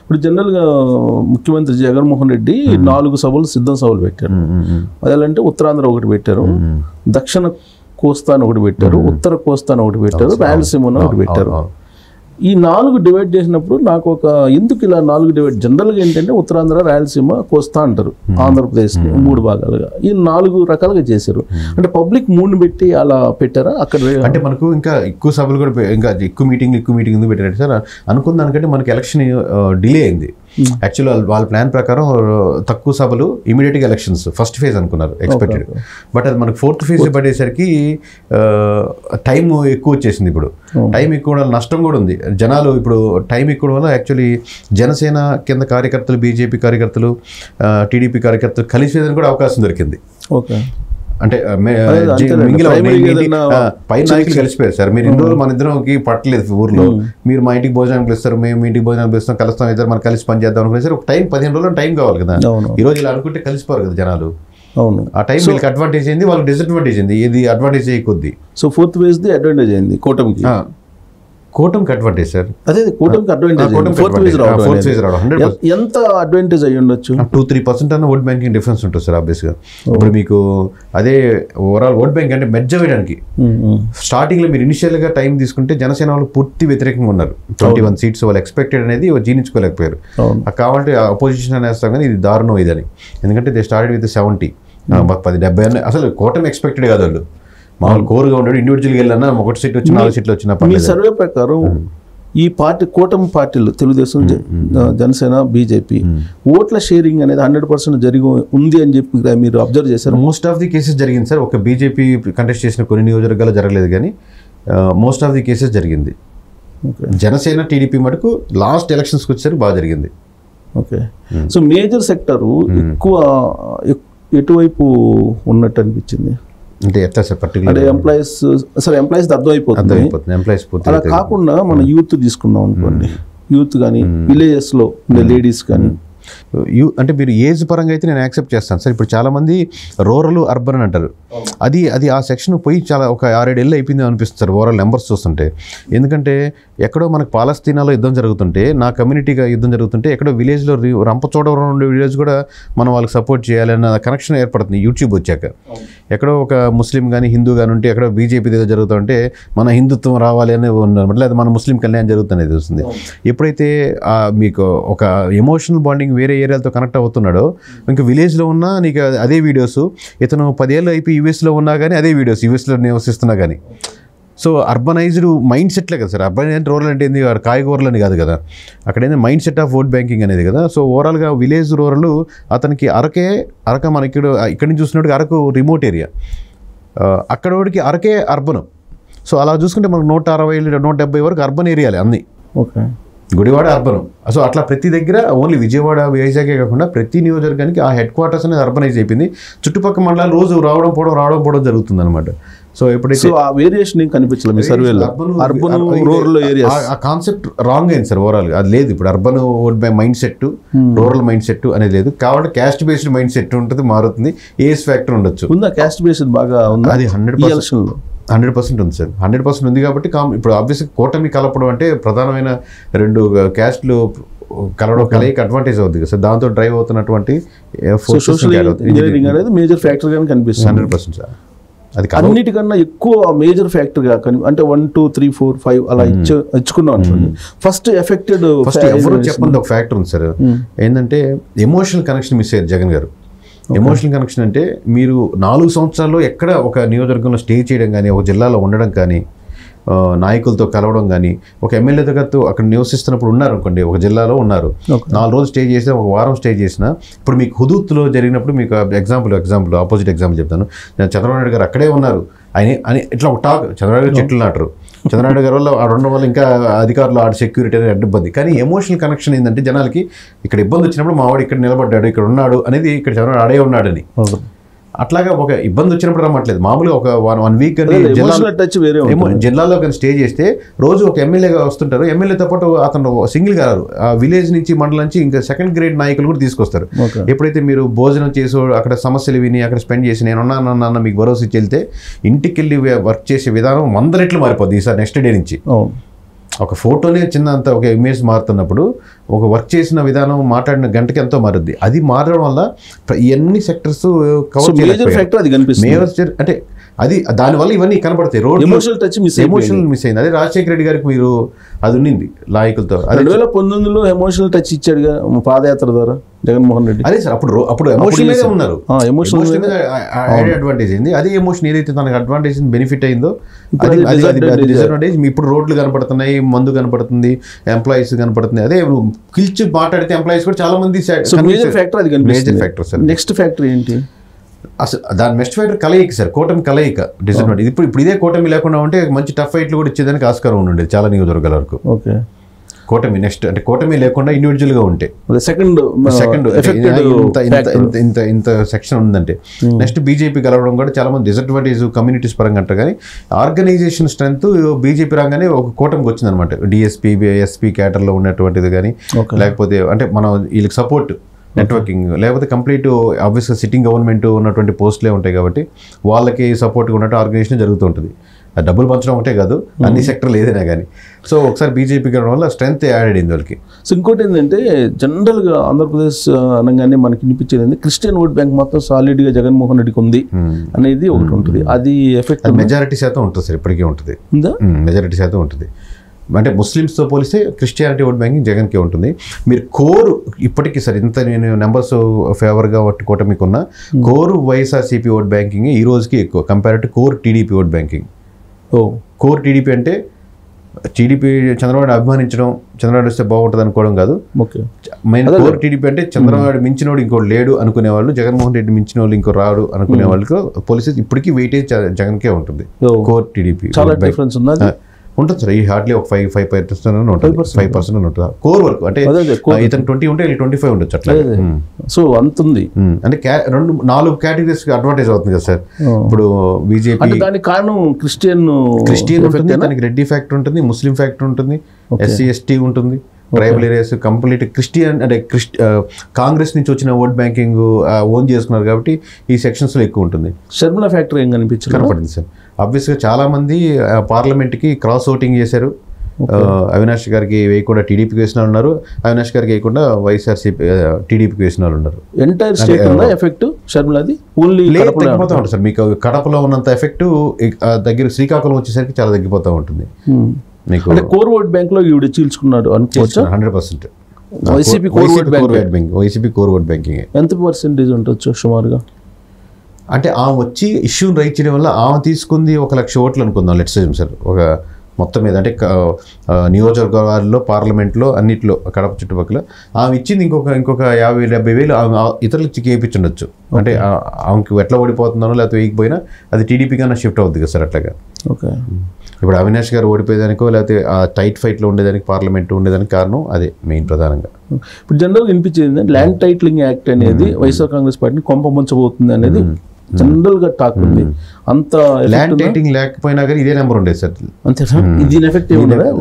ఇప్పుడు జనరల్గా ముఖ్యమంత్రి జగన్మోహన్ రెడ్డి 4 సభలు సిద్ధం సభలు పెట్టారు. అదేంటే ఉత్తరాంధ్ర ఒకటి పెట్టారు, దక్షిణ కోస్తాను ఒకటి పెట్టారు, ఉత్తర కోస్తాను ఒకటి పెట్టారు, రాయలసీమను ఒకటి పెట్టారు. ఈ 4 డివైడ్ చేసినప్పుడు నాకు ఎందుకు ఇలా 4 డివైడ్? జనరల్గా ఏంటంటే ఉత్తరాంధ్ర, రాయలసీమ, కోస్తా అంటారు ఆంధ్రప్రదేశ్ని 3 భాగాలుగా. ఈ 4 రకాలుగా చేశారు. అంటే పబ్లిక్ 3 పెట్టి అలా పెట్టారా అక్కడ? అంటే మనకు ఇంకా ఎక్కువ సభలు కూడా ఇంకా ఎక్కువ మీటింగ్ ఎందుకు పెట్టారు సార్ అనుకున్న దానికంటే మనకి ఎలక్షన్ డిలే అయింది. యాక్చువల్లీ వాళ్ళ ప్లాన్ ప్రకారం తక్కువ సభలు ఇమీడియట్గా ఎలక్షన్స్ ఫస్ట్ ఫేజ్ అనుకున్నారు ఎక్స్పెక్టెడ్. బట్ అది మనకు 4th ఫేజ్ పడేసరికి టైం ఎక్కువ వచ్చేసింది. ఇప్పుడు టైం ఎక్కువ నష్టం కూడా ఉంది. జనాలు ఇప్పుడు టైం ఎక్కువ వల్ల యాక్చువల్లీ జనసేన కింద కార్యకర్తలు, బీజేపీ కార్యకర్తలు, టీడీపీ కార్యకర్తలు కలిసేదని కూడా అవకాశం దొరికింది. ఓకే, అంటే పై నాయకులు కలిసిపోయారు సార్. మీరు ఇన్ని రోజులు మన ఇద్దరంకి పట్టలేదు ఊర్లో, మీరు మా ఇంటికి భోజనానికి పిలుస్తారు, మేము ఇంటికి భోజనానికి పిలుస్తాం, కలుస్తాం, ఇద్దరు మనం కలిసి పని చేద్దాం అనుకునే సార్. ఒక టైం 15 రోజులు టైం కావాలి కదా. ఈ రోజు ఇలా అనుకుంటే కలిసిపోరు కదా జనాలు. అవును, ఆ టైం వీళ్ళకి అడ్వాంటేజ్ అయింది, వాళ్ళకి డిసడ్వాంటేజ్ అయింది. ఇది అడ్వాంటేజ్ అయ్యి so 4th phase the advantage అయింది కూటమికి అడ్వాంటేజ్ సార్. అదే కూటమికి అడ్వాంటేజ్. 4th ఫేజ్ రావడం ఎంత అడ్వాంటేజ్ అయ్యి ఉండొచ్చు? 2-3% అన్న ఓట్ బ్యాంకింగ్ డిఫరెన్స్ ఉంటుంది సార్ ఆబ్వియస్గా. ఇప్పుడు మీకు అదే ఓవరాల్ ఓట్ బ్యాంక్ అంటే మెర్జ్ అవ్వడానికి స్టార్టింగ్లో మీరు ఇనిషియల్గా టైం తీసుకుంటే జనసేన వాళ్ళు పూర్తి వ్యతిరేకంగా ఉన్నారు. 21 సీట్స్ వాళ్ళు ఎక్స్పెక్టెడ్ అనేది జీర్ణించుకోలేకపోయారు. కావాలంటే అపోజిషన్ అనేస్తాం కానీ ఇది దారుణం ఇదని. ఎందుకంటే దే స్టార్టెడ్ విత్ 70 70 అసలు కూటమి ఎక్స్పెక్టెడ్ కాదు. వాళ్ళు మామూలు కోరుగా ఉండడు, ఇండివిజువల్గా వెళ్ళినా 1 సీట్ వచ్చి 4 సీట్లు వచ్చిన. మీ సర్వే ప్రకారం ఈ కూటమి పార్టీలు తెలుగుదేశం, జనసేన, బీజేపీ ఓట్ల షేరింగ్ అనేది 100% జరిగి ఉంది అని చెప్పి మీరు అబ్జర్వ్ చేశారు? మోస్ట్ ఆఫ్ ది కేసెస్ జరిగింది సార్. ఒక బీజేపీ కంటెస్ట్ చేసిన కొన్ని నియోజకవర్గాలు జరగలేదు కానీ మోస్ట్ ఆఫ్ ది కేసెస్ జరిగింది. జనసేన, టీడీపీ మటుకు లాస్ట్ ఎలక్షన్స్కి వచ్చేసరికి బాగా జరిగింది. ఓకే, సో మేజర్ సెక్టరు ఎక్కువ ఎటువైపు ఉన్నట్టు అనిపించింది? అంటే ఎట్లా సార్ పర్టికులర్ ఎంప్లాయీస్? అసలు ఎంప్లాయీస్ అర్థమైపోతుంది. ఎంప్లాయీస్ అలా కాకుండా మన యూత్ తీసుకున్నాం అనుకోండి, యూత్ కానీ విలేజెస్లో ఉండే లేడీస్ కానీ. అంటే మీరు ఏజ్ పరంగా అయితే నేను యాక్సెప్ట్ చేస్తాను సార్. ఇప్పుడు చాలామంది రూరల్, అర్బన్ అని అంటారు. అది ఆ సెక్షన్ పోయి చాలా ఒక 6-7 ఏళ్ళు అయిపోయింది అనిపిస్తారు ఓవరాల్ నెంబర్స్ చూస్తుంటే. ఎందుకంటే ఎక్కడో మనకు పాలస్తీనాలో యుద్ధం జరుగుతుంటే, నా కమ్యూనిటీగా యుద్ధం జరుగుతుంటే, ఎక్కడో విలేజ్లో రంపచోడవరం ఉండే విలేజ్ కూడా మనం వాళ్ళకి సపోర్ట్ చేయాలన్న కనెక్షన్ ఏర్పడుతుంది యూట్యూబ్ వచ్చాక. ఎక్కడో ఒక ముస్లిం కానీ హిందూ కానీ ఉంటే, ఎక్కడో బీజేపీ ఏదో జరుగుతుంటే మన హిందుత్వం రావాలి అని ఉన్నమాట, లేదా మన ముస్లిం కళ్యాణం జరుగుతుంది వస్తుంది. ఎప్పుడైతే మీకు ఒక ఎమోషనల్ బాండింగ్ వేరే ఏరియాలతో కనెక్ట్ అవుతున్నాడో, ఇంకా విలేజ్లో ఉన్నా నీకు అదే వీడియోస్, ఇతను 10 ఏళ్ళు అయిపోయి యూఎస్లో ఉన్నా కానీ అదే వీడియోస్, యూఎస్లో నివసిస్తున్నా కానీ. సో అర్బనైజ్డ్ మైండ్ సెట్లే కదా సార్. అర్బన్ అంటే రూరల్ అంటే ఏంది, కాయగూరలు అని కాదు కదా. అక్కడ ఏంది mind set of vote banking అనేది కదా. సో ఓవరాల్గా విలేజ్, రూరల్ అతనికి అరక మనకి ఇక్కడి నుంచి చూసినట్టుగా అరకు రిమోట్ ఏరియా, అక్కడ వాడికి అరకే అర్బన్. సో అలా చూసుకుంటే మనకు 160-170 వరకు అర్బన్ ఏరియాలే అన్నీ. Okay, Gudivada urban. సో అట్లా ప్రతి దగ్గర ఓన్లీ విజయవాడ, వైజాగే కాకుండా ప్రతి నియోజకవర్గానికి ఆ హెడ్ క్వార్టర్స్ అనేది అర్బనైజ్ అయిపోయింది. చుట్టుపక్కల మండలాలు రోజు రావడం పోవడం జరుగుతుంది అనమాట. సో ఎప్పుడైతే ఆ వేరియేషన్ ఏం కనిపించలేదు మీ సర్వేలో? అర్బన్, రూరల్ ఏరియాస్ ఆ కాన్సెప్ట్ రాంగ్ అయింది సార్ ఓవరాల్గా. అది లేదు. ఇప్పుడు urban mind set, rural mind set అనేది లేదు. కాబట్టి క్యాస్ట్ బేస్డ్ మైండ్ సెట్ ఉంటుంది, మారుతుంది. ఏజ్ ఫ్యాక్టర్ ఉండొచ్చు. ఉందా క్యాస్ట్ బేస్డ్ బాగా ఉందా? అది 100% ఉంది సార్. 100% ఉంది. కాబట్టి ఇప్పుడు ఆబ్వియస్గా కూటమి కలపడం అంటే ప్రధానమైన 2 క్యాస్ట్లు కలయిక అడ్వాంటేజ్ అవుతుంది కదా సార్. దాంతో డ్రైవ్ అవుతున్నటువంటి సోషల్ ఇంజనీరింగ్ అనేది మేజర్ ఫ్యాక్టర్ గా కనిపిస్తుంది. 100% సార్. అది అన్నిటికన్నా ఎక్కువ మేజర్ ఫ్యాక్టర్ గా అంటే 1, 2, 3, 4, 5 అలా ఇచ్చుకున్నాం. ఫస్ట్ ఎఫెక్టెడ్ ఎవరు చెప్పండి ఒక ఫ్యాక్టర్ ఉంది సార్. ఏంటంటే ఎమోషనల్ కనెక్షన్ మిస్ అయ్యారు జగన్ గారు. ఎమోషనల్ కనెక్షన్ అంటే మీరు 4 సంవత్సరాల్లో ఎక్కడ ఒక నియోజకవర్గంలో స్టే చేయడం కానీ, ఒక జిల్లాలో ఉండడం కానీ, నాయకులతో కలవడం కానీ, ఒక ఎమ్మెల్యేతో అక్కడ నివసిస్తున్నప్పుడు ఉన్నారు అనుకోండి, ఒక జిల్లాలో ఉన్నారు, 4 రోజులు స్టే చేసినా, ఒక వారం స్టే చేసినా. ఇప్పుడు మీకు హుదూత్లో జరిగినప్పుడు మీకు ఎగ్జాంపుల్ ఆపోజిట్ ఎగ్జాంపుల్ చెప్తాను. చంద్రబాబు నాయుడు గారు అక్కడే ఉన్నారు అని ఇట్లా ఒక టాక్. చంద్రబాబు గారు చెట్లు నాటరు. చంద్రబాబు గారి వల్ల ఉండడం వల్ల ఇంకా అధికారులు సెక్యూరిటీ అనేది ఇబ్బంది. కానీ ఎమోషనల్ కనెక్షన్ ఏంటంటే జనాలకి ఇక్కడ ఇబ్బంది వచ్చినప్పుడు మావాడు ఇక్కడ నిలబడ్డాడు, ఇక్కడ ఉన్నాడు అనేది, ఇక్కడ చంద్రబాబు ఆడే ఉన్నాడని. అట్లాగా ఒక ఇబ్బంది వచ్చినప్పుడు రమ్మట్లేదు. మామూలుగా ఒక 1 వీక్ జిల్లాలో కానీ స్టే చేస్తే రోజు ఒక ఎమ్మెల్యేగా వస్తుంటారు. ఎమ్మెల్యేతో పాటు అతను సింగిల్ గారు ఆ విలేజ్ నుంచి, మండలం నుంచి ఇంకా 2nd గ్రేడ్ నాయకులు కూడా తీసుకొస్తారు. ఎప్పుడైతే మీరు భోజనం చేసి అక్కడ సమస్యలు విని అక్కడ స్పెండ్ చేసి నేనున్నానన్న మీకు భరోసా ఇచ్చి వెళ్తే, ఇంటికి వెళ్ళి వర్క్ చేసే విధానం 100 రెట్లు మారిపోద్ది ఈసారి నెక్స్ట్ డే నుంచి. ఒక ఫోటోనే చిన్న అంత ఒక ఇమేజ్ మారుతున్నప్పుడు ఒక వర్క్ చేసిన విధానం మాట్లాడిన గంటకి ఎంతో మారుద్ది. అది మారడం వల్ల ఎన్ని సెక్టర్స్ కవర్ చేయలేదు. అంటే అది దానివల్ల ఇవన్నీ కనబడతాయి. రోడ్ ఎమోషనల్ టచ్ మిస్ అయింది. అదే రాజశేఖర రెడ్డి గారికి మీరు అది ఉన్నింది నాయకులతో. 2019లో ఎమోషనల్ టచ్ ఇచ్చాడుగా పాదయాత్ర ద్వారా జగన్మోహన్ రెడ్డి. అదే సార్ అప్పుడు ఎమోషన్ మీద ఉన్నారు. ఎమోషన్ మీద అడ్వాంటేజ్ అయింది. అదే ఎమోషన్ ఏదైతే తనకు అడ్వాంటేజ్ బెనిఫిట్ అయిందో అది డిసడ్వాంటేజ్. ఇప్పుడు రోడ్లు కనపడుతున్నాయి, మందు కనపడుతుంది, ఎంప్లాయీస్ కనపడుతుంది. అదే పిలిచి మాట్లాడితే ఎంప్లాయీస్ కూడా చాలా మంది మేజర్ ఫ్యాక్టర్. అది major factor sir. Next factor ఏంటి? అసలు దాని నెక్స్ట్ ఫ్యాక్టర్ కలయిక సార్, కూటమి కలయిక డిసడ్వాంటేజ్. ఇప్పుడు ఇదే కూటమి లేకుండా ఉంటే మంచి టఫ్ ఫైట్లు కూడా ఇచ్చేదానికి ఆస్కారం ఉండేది చాలా నియోజకవర్గాల వరకు. ఓకే, కూటమి నెక్స్ట్ అంటే కూటమి లేకుండా ఇండివిజువల్గా ఉంటే సెకండ్ ఇంత సెక్షన్ ఉందంటే నెక్స్ట్ బీజేపీ కలవడం కూడా చాలా మంది డిసడ్వాంటేజ్ కమ్యూనిటీస్ పరంగా అంటారు. కానీ ఆర్గనైజేషన్ స్ట్రెంత్ బీజేపీ రాగానే ఒక కూటమికి వచ్చింది అనమాట. డిఎస్పీ ఎస్పీ క్యాటర్లో ఉన్నటువంటిది కానీ లేకపోతే అంటే మనం వీళ్ళకి సపోర్ట్ నెట్వర్కింగ్ లేకపోతే కంప్లీట్ ఆబ్వియస్గా సిట్టింగ్ గవర్నమెంట్ ఉన్నటువంటి పోస్టులే ఉంటాయి కాబట్టి వాళ్ళకి సపోర్ట్గా ఉన్నట్టు ఆర్గనైజేషన్ జరుగుతూ ఉంటుంది. డబ్బులు పంచడం ఒకటే కాదు, అన్ని సెక్టర్లు ఏదైనా కానీ. సో ఒకసారి బీజేపీకి రావడం వల్ల స్ట్రెంత్ యాడ్ అయింది వాళ్ళకి. సో ఇంకోటి ఏంటంటే జనరల్గా ఆంధ్రప్రదేశ్ అనగానే మనకి వినిపించేది ఏంటంటే క్రిస్టియన్ ఓట్ బ్యాంక్ మొత్తం సాలిడ్గా జగన్మోహన్ రెడ్డికి ఉంది అనేది ఒకటి ఉంటుంది. అది ఎఫెక్ట్ మెజారిటీ శాతం ఉంటుంది సార్, ఇప్పటికీ ఉంటుంది. మెజారిటీ శాతం ఉంటుంది. అంటే ముస్లిమ్స్తో పోలిస్తే క్రిస్టియానిటీ ఓట్ బ్యాంకింగ్ జగన్కే ఉంటుంది. మీరు కోరు ఇప్పటికీ సార్ ఇంత నేను నెంబర్స్ ఫేవర్గా కూటమికి ఉన్న కోరు వైఎస్ఆర్సీపీ ఓట్ బ్యాంకింగ్ ఈ రోజుకి ఎక్కువ compare to core TDP vote banking. Core TDP అంటే టీడీపీ చంద్రబాబు అభిమానించడం, చంద్రబాబు వస్తే బాగుంటుంది అనుకోవడం కాదు. మెయిన్ కోర్ టీడీపీ అంటే చంద్రబాబు మించినోడు ఇంకోటి లేడు అనుకునేవాళ్ళు, జగన్మోహన్ రెడ్డి మించిన వాళ్ళు ఇంకో రాడు అనుకునే వాళ్ళకి పోలీసెస్ ఇప్పటికీ వెయిటేజ్ జగన్కే ఉంటుంది. కోర్ టీడీపీ ఉంటుంది సార్. ఈ హార్డ్లీ ఒక 5% ఉంటుంది, 5% ఉంటుంది కోర్ వరకు. అంటే ఇతను 20 ఉంటే 25 ఉండొచ్చు అట్లా. సో అంత ఉంది. అంటే 4 కేటగిరీస్ అడ్వాంటేజ్ అవుతుంది కదా సార్. ఇప్పుడు బీజేపీ దానికి కారణం క్రిస్టియన్ ఉంటుంది, దానికి రెడ్డి ఫ్యాక్టర్ ఉంటుంది, ముస్లిం ఫ్యాక్టర్ ఉంటుంది, ఎస్సీ ఎస్టీ ఉంటుంది, ట్రైబల్ ఏరియాస్ కంప్లీట్ క్రిస్టియన్ అంటే కాంగ్రెస్ నుంచి వచ్చిన ఓట్ బ్యాంకింగ్ ఓన్ చేసుకున్నారు కాబట్టి ఈ సెక్షన్స్లో ఎక్కువ ఉంటుంది. షర్మిల ఫ్యాక్టర్ ఏం కనిపించింది? కనపడింది సార్. ఆబ్వియస్గా చాలామంది పార్లమెంట్కి క్రాస్ ఓటింగ్ చేశారు. అవినాష్ గారికి వేయకుండా టీడీపీకి వేసిన వాళ్ళు ఉన్నారు, అవినాష్ గారికి వేయకుండా వైఎస్ఆర్సీపీ టీడీపీకి వేసిన వాళ్ళు ఉన్నారు. ఎంటైర్ స్టేట్ ఉందా ఎఫెక్ట్ షర్మిలది? ఓన్లీ తగ్గిపోతూ ఉంటుంది సార్. మీకు కడపలో ఉన్నంత ఎఫెక్ట్ దగ్గర శ్రీకాకుళం వచ్చేసరికి చాలా తగ్గిపోతూ ఉంటుంది. మీకు కోర్ ఓట్ బ్యాంక్ లో ఈవిడ చీల్చుకున్నాడు అనుకోవచ్చు. 100% YCP core vote bank. YCP core vote banking ఎంత పర్సెంటేజ్ ఉండొచ్చు సుమారుగా? అంటే ఆమె వచ్చి ఇష్యూని రైట్ చేయడం వల్ల ఆమె తీసుకుంది 1,00,000 ఓట్లు అనుకుందాం లెట్స్ సేమ్ సార్. ఒక మొత్తం మీద అంటే నియోజకవర్గాల్లో పార్లమెంట్లో అన్నింటిలో కడప చుట్టుపక్కల ఆమె ఇచ్చింది ఇంకొక 50,000-70,000 ఆమె ఇతరులకు చేయించుండొచ్చు. అంటే ఆమెకి ఎట్లా ఓడిపోతుందో లేకపోతే వేయకపోయినా అది టీడీపీ కన్నా షిఫ్ట్ అవుతుంది కదా సార్ అట్లాగా. ఓకే, ఇప్పుడు అవినాష్ గారు ఓడిపోయేదానికో లేకపోతే ఆ టైట్ ఫైట్లో ఉండేదానికి పార్లమెంట్ ఉండేదానికి కారణం అదే మెయిన్ ప్రధానంగా. ఇప్పుడు జనరల్గా వినిపించేది ల్యాండ్ టైటిలింగ్ యాక్ట్ అనేది వైఎస్ఆర్ కాంగ్రెస్ పార్టీని కొంపముంచబోతుంది అనేది జనరల్ గా టాక్ ఉంది. అంత ల్యాండ్ టైటిలింగ్ లేకపోయినా కానీ ఇదే నెంబర్ ఉండేది సార్. అంతే దీని ఎఫెక్ట్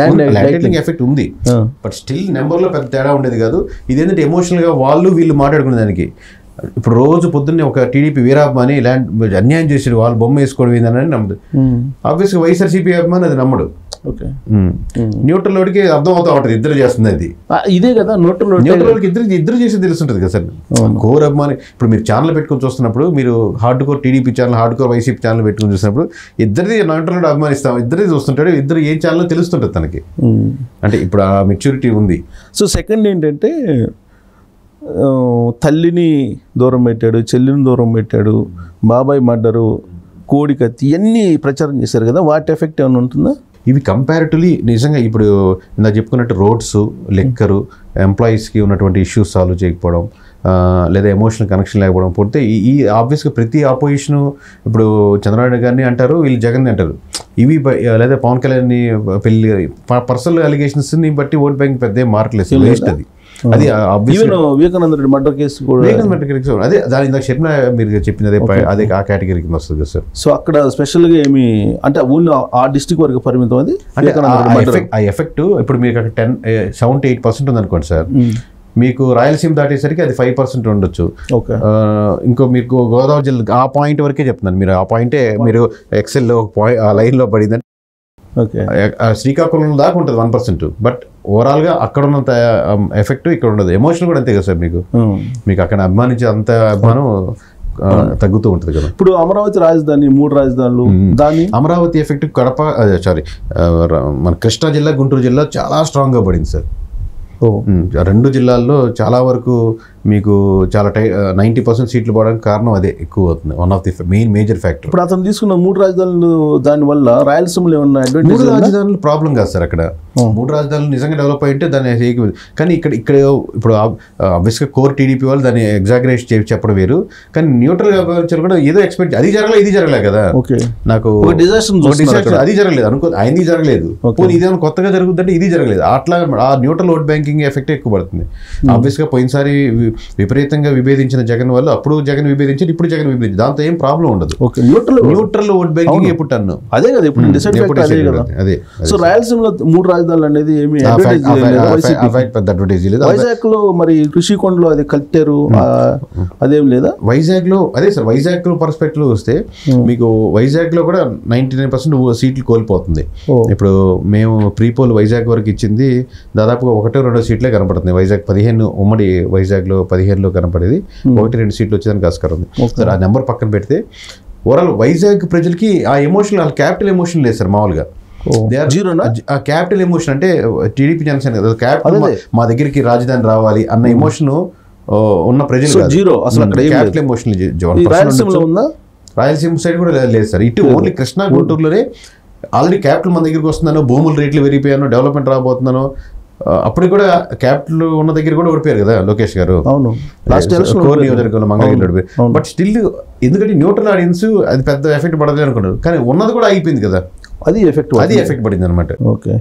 ల్యాండ్ టైటిలింగ్ ఎఫెక్ట్ ఉంది, బట్ స్టిల్ నెంబర్లో పెద్ద తేడా ఉండేది కాదు. ఇదేంటంటే ఎమోషనల్గా వీళ్ళు మాట్లాడుకునే దానికి. ఇప్పుడు రోజు పొద్దున్నే ఒక టీడీపీ వీరాభిమాని ల్యాండ్ అన్యాయం చేసాడు వాళ్ళు బొమ్మ వేసుకోవడం ఏందని నమ్మదు. ఆబ్వియస్గా వైఎస్ఆర్సీపీ అభిమాని అది నమ్మడు. న్యూట్రల్ లోడికి అర్థం అవుతా ఉంటుంది ఇద్దరు చేస్తుంది అది. ఇదే కదా న్యూట్రల్కి ఇద్దరు చేసి తెలుస్తుంటుంది కదా సార్. కోర్ అభిమాని ఇప్పుడు మీరు ఛానల్ పెట్టుకొని చూస్తున్నప్పుడు మీరు hard core TDP channel, hard core YCP channel పెట్టుకొని చూసినప్పుడు ఇద్దరిది న్యూట్రల్ అభిమానిస్తాం, ఇద్దరిది చూస్తుంటాడు, ఇద్దరు ఏ ఛానల్ తెలుస్తుంటుంది తనకి. అంటే ఇప్పుడు ఆ మెచ్యూరిటీ ఉంది. సో సెకండ్ ఏంటంటే తల్లిని దూరం పెట్టాడు, చెల్లిని దూరం పెట్టాడు, బాబాయ్ మర్డరు, కోడి కత్తి ఇవన్నీ ప్రచారం చేశారు కదా, వాటి ఎఫెక్ట్ ఏమైనా ఉంటుందా? ఇవి కంపారిటివ్లీ నిజంగా ఇప్పుడు ఇందాక చెప్పుకున్నట్టు రోడ్స్, లెక్కరు, ఎంప్లాయీస్కి ఉన్నటువంటి ఇష్యూస్ సాల్వ్ చేయకపోవడం, లేదా ఎమోషనల్ కనెక్షన్ లేకపోవడం పోతే ఈ ఆబ్వియస్గా ప్రతి ఆపోజిషను ఇప్పుడు చంద్రబాబు గారిని అంటారు, వీళ్ళు జగన్ని అంటారు. ఇవి లేదా పవన్ కళ్యాణ్ని పెళ్లి పర్సనల్ అలిగేషన్స్ని బట్టి ఓట్ బ్యాంక్ పెద్ద మార్కులేదు, వేస్ట్ అది. అది వివేకానంద రెడ్డి మర్డర్ కేసు అదే దాని ఇందాక చెప్పిన మీరు చెప్పింది అదే ఆ కేటగిరీ కింద వస్తుంది కదా సార్. సో అక్కడ స్పెషల్గా ఏమి అంటే ఓన్లీ ఆ డిస్ట్రిక్ట్ వరకు పరిమితం అది. అంటే ఆ ఎఫెక్ట్ ఇప్పుడు మీకు అక్కడ 7-8% ఉంది అనుకోండి సార్, మీకు రాయలసీమ దాటేసరికి అది 5% ఉండొచ్చు. ఇంకో మీకు గోదావరి జిల్లా ఆ పాయింట్ వరకే చెప్తున్నాను. మీరు ఆ పాయింటే మీరు ఎక్సెల్లో ఆ లైన్లో పడిందంటే ఓకే శ్రీకాకుళం దాకా ఉంటుంది 1%. బట్ ఓవరాల్గా అక్కడ ఉన్నంత ఎఫెక్ట్ ఇక్కడ ఉండదు. ఎమోషన్ కూడా అంతే కదా సార్. మీకు అక్కడ అభిమానించే అంత అభిమానం తగ్గుతూ ఉంటుంది కదా. ఇప్పుడు అమరావతి రాజధాని, 3 రాజధానులు, దాని అమరావతి ఎఫెక్ట్ కడప మన కృష్ణా జిల్లా, గుంటూరు జిల్లా చాలా స్ట్రాంగ్గా పడింది సార్. 2 జిల్లాల్లో చాలా వరకు మీకు చాలా 90% సీట్లు పోవడానికి కారణం అదే ఎక్కువ అవుతుంది. One of the major factor. ఇప్పుడు అతను తీసుకున్న 3 రాజధానులు దాని వల్ల రాయలసీమలో ఏమన్నా అడ్వాంటేజ్? 3 రాజధానులు ప్రాబ్లం కాదు సార్. అక్కడ 3 రాజధానులు నిజంగా డెవలప్ అయ్యింటే దాన్ని కానీ ఇక్కడ ఇప్పుడు ఆబ్వియస్గా కోర్ టీడీపీ వాళ్ళు దాన్ని ఎగ్జాగరేట్ చేసి చెప్పడం వేరు. కానీ న్యూట్రల్ వ్యవహారాలు కూడా ఏదో ఎక్స్పెక్ట్, అది జరగలేదు ఇది జరగలేదు కదా. నాకు అది జరగలేదు అనుకో, ఆయనది జరగలేదు. ఇదేమైనా కొత్తగా జరుగుతుందంటే ఇది జరగలేదు. అట్లా ఆ న్యూట్రల్ ఓట్ బ్యాంకింగ్ ఎఫెక్ట్ ఎక్కువ పడుతుంది. ఆబ్వియస్గా పోయినసారి విపరీతంగా విభేదించిన జగన్ వాళ్ళు అప్పుడు జగన్ విభేదించారు, ఇప్పుడు జగన్ విభేదించారు. దాంతో ఏం ప్రాబ్లం ఉండదు. న్యూట్రల్ ఓట్ బ్యాంకింగ్ ఎప్పుడు అన్ను అదే కదా. ఇప్పుడు అదే సో రాయలసీమలో 3 రాజధానులు అనేది ఏమి అడ్వాంటేజ్ లేదు. వైజాగ్ లో మరి ఋషికొండలో అది కట్టారు, అదేం లేదా? వైజాగ్ లో అదే సార్. వైజాగ్ లో పర్స్పెక్టివ్ వస్తే మీకు వైజాగ్ లో కూడా 99% సీట్లు కోల్పోతుంది. ఇప్పుడు మేము ప్రీపోల్ వైజాగ్ వరకు ఇచ్చింది దాదాపుగా 1-2 సీట్లే కనపడుతుంది. వైజాగ్ 15 ఉమ్మడి వైజాగ్ లో 15లో కనపడేది 1-2 సీట్లు వచ్చేదానికి ఆస్కారం ఉంది. సార్ ఆ నెంబర్ పక్కన పెడితే ఓవరాల్ వైజాగ్ ప్రజలకి ఆ ఎమోషన్, వాళ్ళ క్యాపిటల్ ఎమోషన్ లేదు సార్. మామూలుగా ఆ క్యాపిటల్ ఎమోషన్ అంటే టీడీపీ జనసేన కదా, క్యాపిటల్ మా దగ్గరికి రాజధాని రావాలి అన్న ఎమోషన్ ఉన్న ప్రజలు జీరో. అసలు క్యాపిటల్ ఎమోషన్ రాయలసీమ సైడ్ కూడా లేదు సార్. ఇటు ఓన్లీ కృష్ణా గుంటూరులోనే ఆల్రెడీ క్యాపిటల్ మన దగ్గరికి వస్తున్నాను, భూముల రేట్లు పెరిగిపోయాను, డెవలప్మెంట్ రాబోతున్నాను. అప్పుడు కూడా క్యాపిటల్ ఉన్న దగ్గర కూడా ఓడిపోయారు కదా లోకేష్ గారు. కోర్ నియోజకవర్గంలో మంగళగిరి ఓడిపోయారు. బట్ స్టిల్ ఎందుకంటే న్యూట్రల్ ఆడియన్స్ అది పెద్ద ఎఫెక్ట్ పడలేదు అనుకున్నారు. కానీ ఉన్నది కూడా అయిపోయింది కదా, అది ఎఫెక్ట్ పడింది అనమాట. ఓకే.